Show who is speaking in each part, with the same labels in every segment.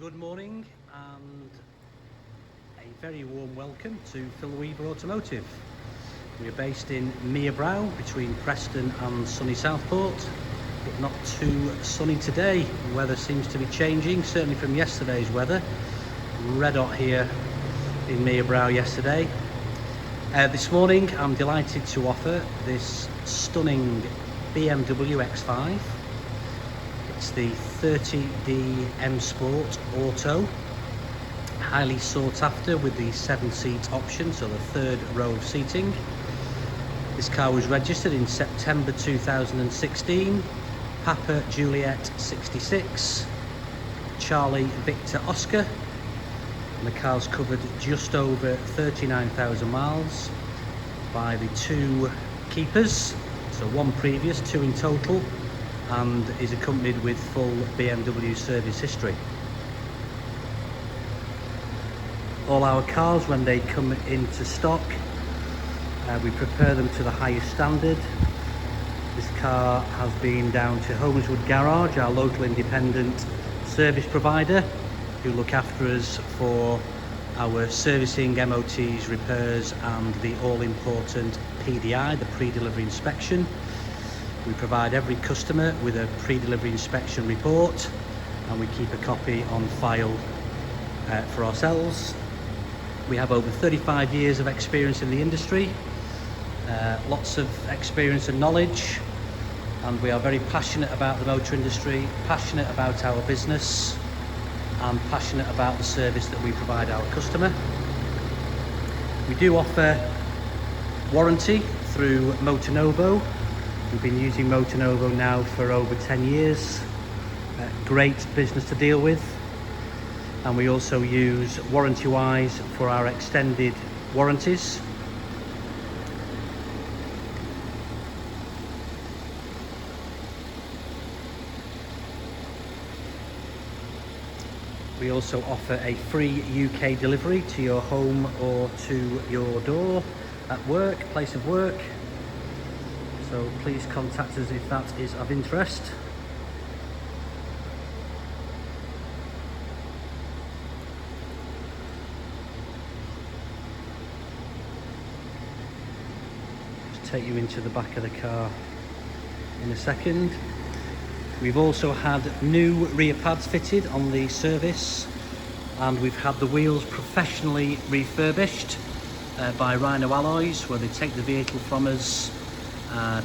Speaker 1: Good morning and a very warm welcome to Phil Weaver Automotive. We are based in Merebrow between Preston and sunny Southport, but not too sunny today. The weather seems to be changing, certainly from yesterday's weather. Red hot here in Merebrow yesterday. This morning I'm delighted to offer this stunning BMW X5. It's the 30D M Sport Auto, highly sought after with the 7-seat option, so the third row of seating. This car was registered in September 2016, Papa Juliet 66, Charlie Victor Oscar, and the car's covered just over 39,000 miles by the two keepers, so one previous, two in total, and is accompanied with full BMW service history. All our cars, when they come into stock, we prepare them to the highest standard. This car has been down to Holmeswood Garage, our local independent service provider, who look after us for our servicing, MOTs, repairs and the all-important PDI, the pre-delivery inspection. We provide every customer with a pre-delivery inspection report, and we keep a copy on file for ourselves. We have over 35 years of experience in the industry, lots of experience and knowledge, and we are very passionate about the motor industry, passionate about our business, and passionate about the service that we provide our customer. We do offer warranty through Motonovo. We've been using Motonovo now for over 10 years. Great business to deal with. And we also use warranty-wise for our extended warranties. We also offer a free UK delivery to your home or to your door at work, place of work. So please contact us if that is of interest. Just take you into the back of the car in a second. We've also had new rear pads fitted on the service, and we've had the wheels professionally refurbished by Rhino Alloys, where they take the vehicle from us,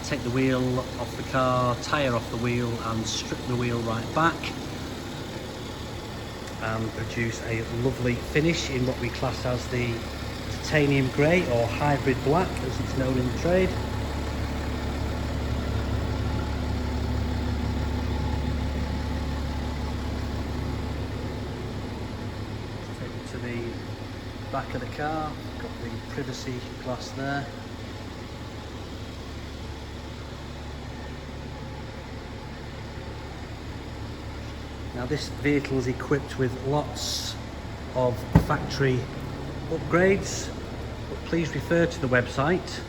Speaker 1: take the wheel off the car, tyre off the wheel and strip the wheel right back, and produce a lovely finish in what we class as the titanium grey or hybrid black as it's known in the trade. Take it to the back of the car, got the privacy glass there. Now this vehicle is equipped with lots of factory upgrades, but please refer to the website.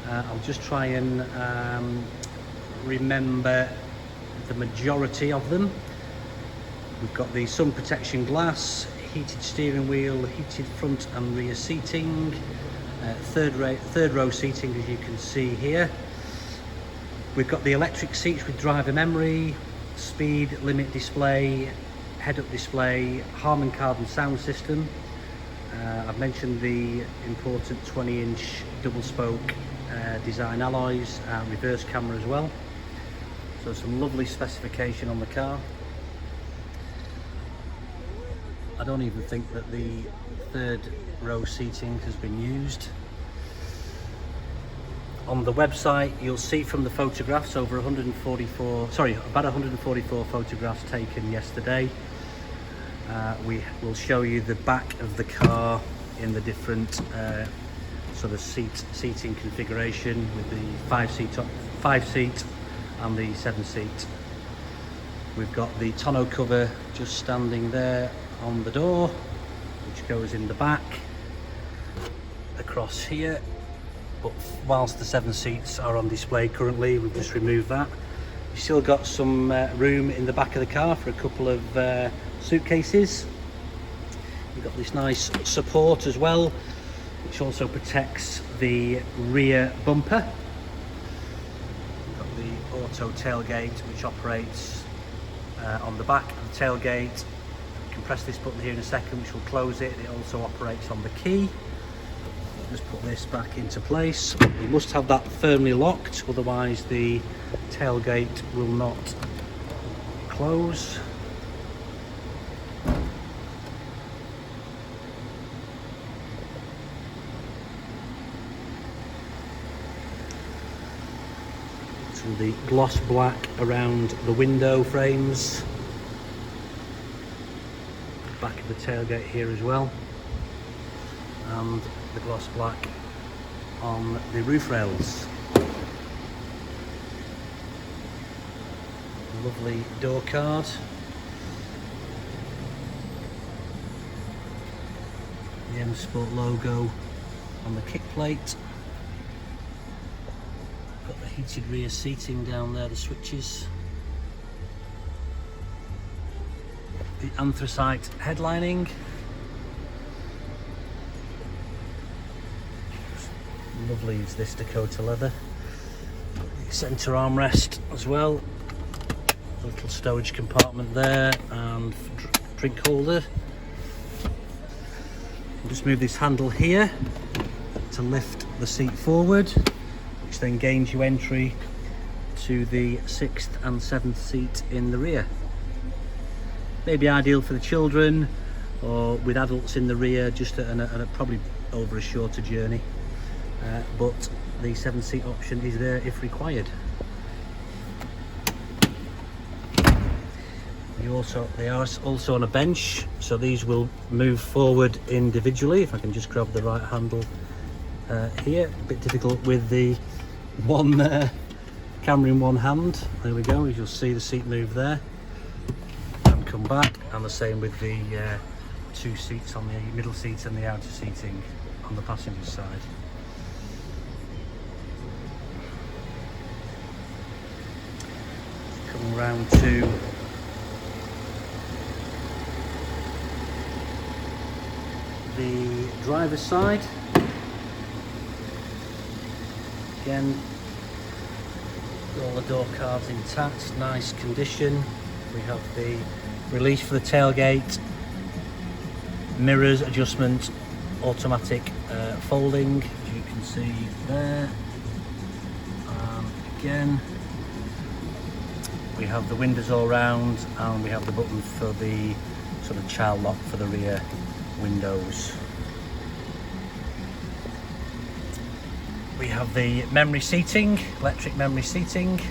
Speaker 1: I'll just try and remember the majority of them. We've got the sun protection glass, heated steering wheel, heated front and rear seating, third row seating as you can see here. We've got the electric seats with driver memory, speed limit display, head-up display, Harman Kardon sound system. I've mentioned the important 20-inch double-spoke design alloys, reverse camera as well. So some lovely specification on the car. I don't even think that the third row seating has been used. On the website you'll see from the photographs about 144 photographs taken yesterday. We will show you the back of the car in the different sort of seating configuration with the 5-seat and the 7-seat. We've got the tonneau cover just standing there on the door, which goes in the back across here. But whilst the 7 seats are on display currently, we've just removed that. You've still got some room in the back of the car for a couple of suitcases. You've got this nice support as well, which also protects the rear bumper. You've got the auto tailgate, which operates on the back of the tailgate. You can press this button here in a second, which will close it. It also operates on the key. Just put this back into place. You must have that firmly locked, otherwise the tailgate will not close. Some of the gloss black around the window frames. Back of the tailgate here as well. And the gloss black on the roof rails. Lovely door card. The M Sport logo on the kick plate. Got the heated rear seating down there, the switches. The anthracite headlining. Lovely is this Dakota leather. The centre armrest as well. A little stowage compartment there and drink holder. I'll just move this handle here to lift the seat forward, which then gains you entry to the 6th and 7th seat in the rear. Maybe ideal for the children or with adults in the rear, just probably over a shorter journey. But the 7-seat option is there if required. They are also on a bench, so these will move forward individually. If I can just grab the right handle here. A bit difficult with the one camera in one hand. There we go, as you'll see the seat move there and come back, and the same with the 2 seats on the middle seats and the outer seating on the passenger side. Coming round to the driver's side. Again, all the door cards intact, nice condition. We have the release for the tailgate, mirrors adjustment, automatic folding, as you can see there. Again, we have the windows all round, and we have the button for the sort of child lock for the rear windows. We have the memory seating, electric memory seating,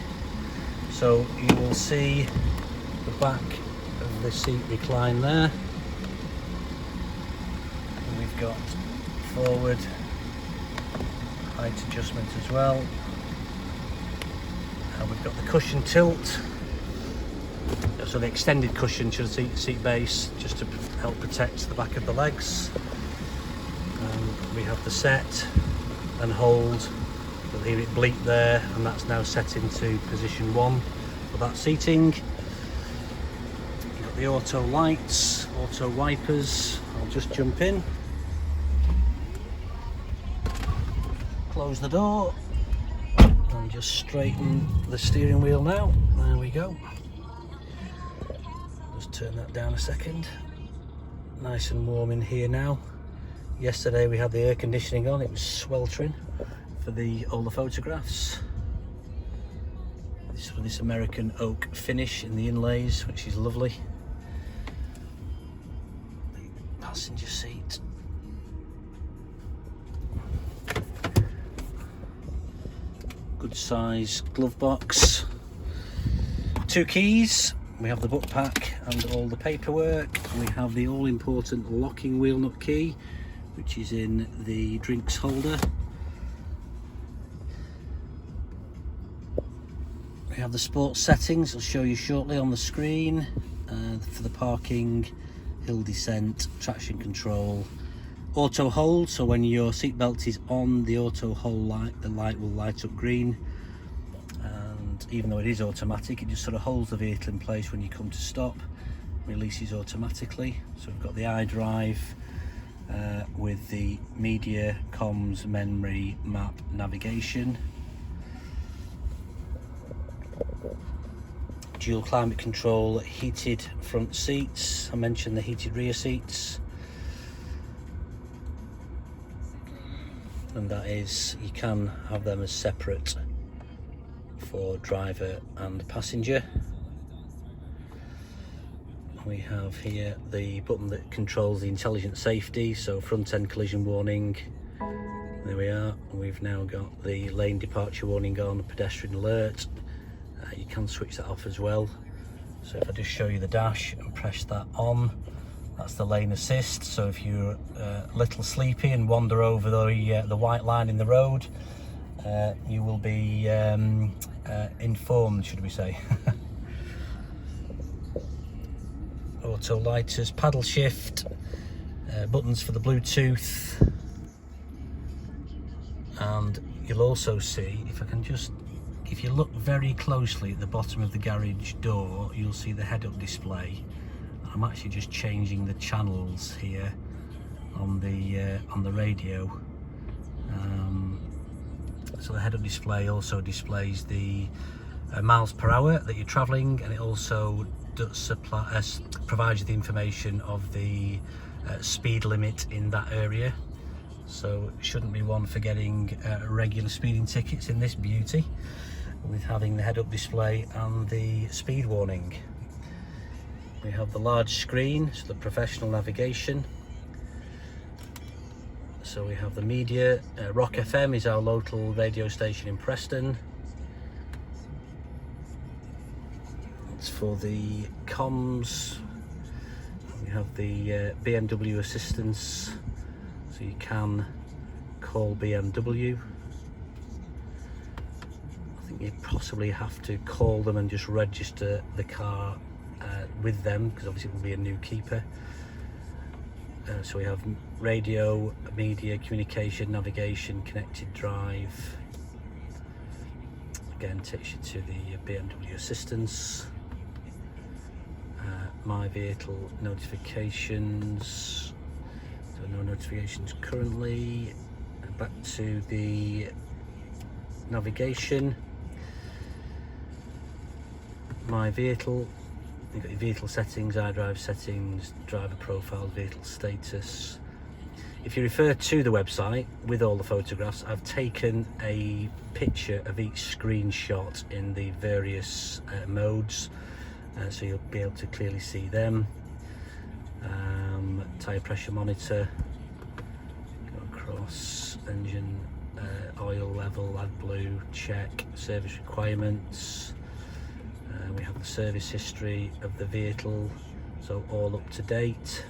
Speaker 1: so you will see the back of the seat recline there, and we've got forward height adjustment as well, and we've got the cushion tilt, so the extended cushion to the seat base, just to help protect the back of the legs. And we have the set and hold. You'll hear it bleep there, and that's now set into position 1 for that seating. You've got the auto lights, auto wipers. I'll just jump in, close the door, and just straighten the steering wheel now. There we go. Just turn that down a second. Nice and warm in here now. Yesterday we had the air conditioning on, it was sweltering for all the photographs. This American oak finish in the inlays, which is lovely. The passenger seat. Good size glove box. 2 keys. We have the book pack and all the paperwork. We have the all-important locking wheel nut key, which is in the drinks holder. We have the sports settings, I'll show you shortly on the screen, for the parking, hill descent, traction control, auto hold, so when your seatbelt is on the auto hold light, the light will light up green. And even though it is automatic, it just sort of holds the vehicle in place when you come to stop, releases automatically. So we've got the iDrive with the media, comms, memory, map, navigation. Dual climate control, heated front seats. I mentioned the heated rear seats. And that is, you can have them as separate for driver and passenger. We have here the button that controls the intelligent safety, so front end collision warning. There we are. We've now got the lane departure warning on, pedestrian alert. You can switch that off as well. So if I just show you the dash and press that on, that's the lane assist. So if you're a little sleepy and wander over the white line in the road, you will be informed, should we say. Auto lighters, paddle shift, buttons for the Bluetooth, and you'll also see, if you look very closely at the bottom of the garage door, you'll see the head-up display. I'm actually just changing the channels here on the radio. So the head-up display also displays the miles per hour that you're travelling, and it also provides you the information of the speed limit in that area. So it shouldn't be one for getting regular speeding tickets in this beauty, with having the head-up display and the speed warning. We have the large screen, so the professional navigation. So we have the media. Rock FM is our local radio station in Preston. It's for the comms. We have the BMW assistance, so you can call BMW. I think you possibly have to call them and just register the car with them, because obviously it will be a new keeper. So we have radio, media, communication, navigation, connected drive. Again, takes you to the BMW assistance. My vehicle notifications. So no notifications currently. Back to the navigation. My vehicle. You've got your vehicle settings, iDrive settings, driver profile, vehicle status. If you refer to the website with all the photographs, I've taken a picture of each screenshot in the various modes, so you'll be able to clearly see them. Tyre pressure monitor, go across, engine oil level, AdBlue, check, service requirements. We have the service history of the vehicle, so all up to date.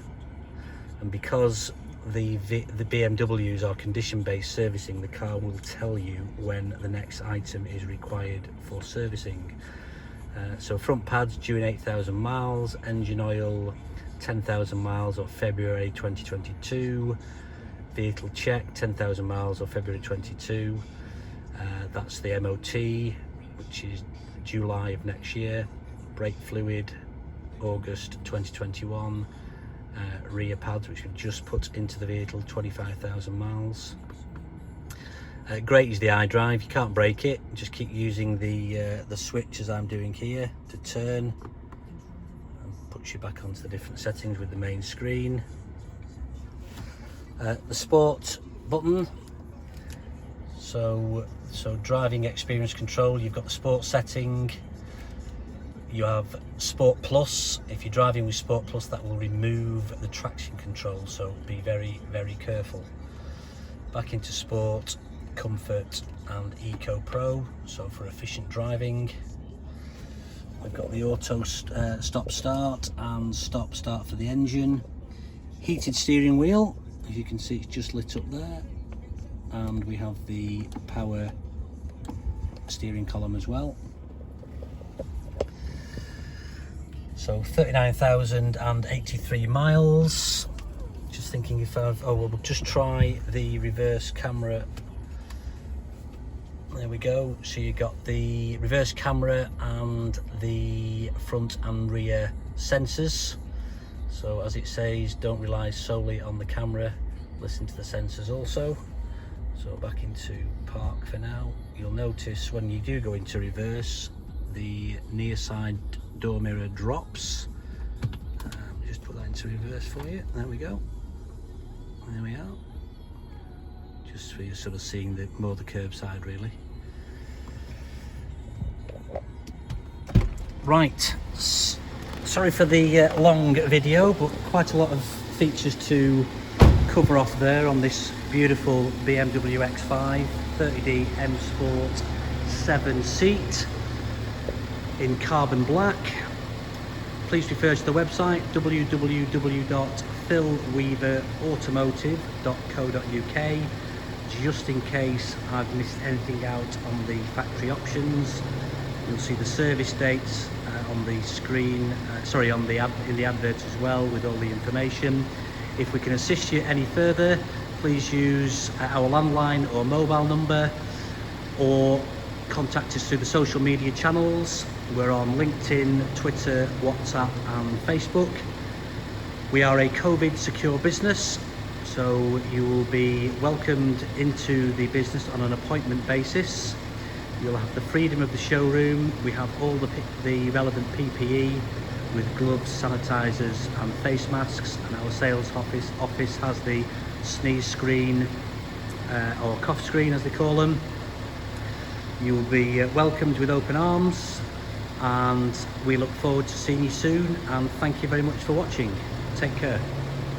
Speaker 1: And because the BMWs are condition-based servicing, the car will tell you when the next item is required for servicing. So front pads due in 8,000 miles, engine oil 10,000 miles or February 2022, vehicle check 10,000 miles or February 22. That's the MOT, which is July of next year. Brake fluid August 2021. Rear pads, which we've just put into the vehicle, 25,000 miles. Great is the iDrive. You can't break it, just keep using the switch as I'm doing here to turn, and puts you back onto the different settings with the main screen. The sport button, so driving experience control, you've got the sport setting. You have Sport Plus. If you're driving with Sport Plus, that will remove the traction control, so be very, very careful. Back into Sport, Comfort and Eco Pro, so for efficient driving. We've got the auto stop start and stop start for the engine. Heated steering wheel, as you can see it's just lit up there. And we have the power steering column as well. So 39,083 miles. Just thinking if we'll just try the reverse camera There we go. So you got the reverse camera and the front and rear sensors. So as it says, don't rely solely on the camera, listen to the sensors also. So back into park for now. You'll notice when you do go into reverse, the near side door mirror drops. Just put that into reverse for you. There we go. There we are. Just for you sort of seeing more the curbside really. Right. Sorry for the long video, but quite a lot of features to cover off there on this beautiful BMW X5 30D M Sport 7-seat in carbon black. Please refer to the website www.philweaverautomotive.co.uk, just in case I've missed anything out on the factory options. You'll see the service dates on the screen, in the advert as well, with all the information. If we can assist you any further, please use our landline or mobile number, or contact us through the social media channels. We're on LinkedIn, Twitter, WhatsApp and Facebook. We are a COVID secure business, so you will be welcomed into the business on an appointment basis. You'll have the freedom of the showroom. We have all the relevant PPE with gloves, sanitizers and face masks, and our sales office has the sneeze screen or cough screen as they call them. You will be welcomed with open arms, and we look forward to seeing you soon, and thank you very much for watching. Take care.